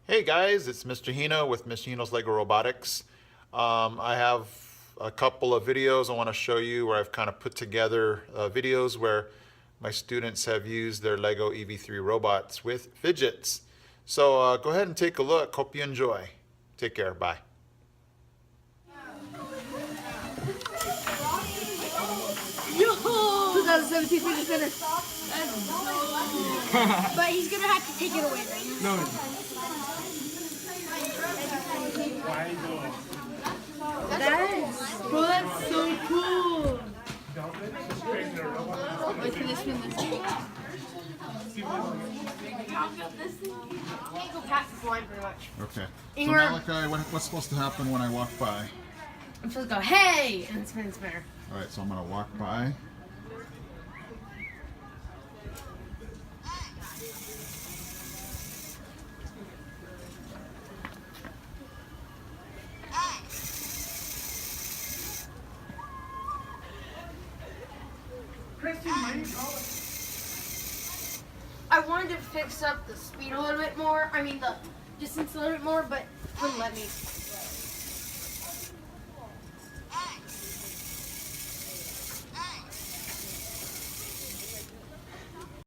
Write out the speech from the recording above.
Hey guys, it's Mr. Hino with Mr. Hino's Lego Robotics. I have a couple of videos I want to show you where I've kind of put together videos where my students have used their Lego EV3 robots with fidgets. So go ahead and take a look. Hope you enjoy. Take care. Bye. Yo! 2017 Fidget Spinner. But he's gonna have to take it away, right? No. Bro, that's so cool. Wait till they spin this thing. Can't go past this line very much. Okay. And So we're- Malachi, what's supposed to happen when I walk by? I'm supposed to go, hey! And spin, spinner. All right, so I'm going to walk by. I wanted to fix up the speed a little bit more. I mean, the distance a little bit more, but it wouldn't let me.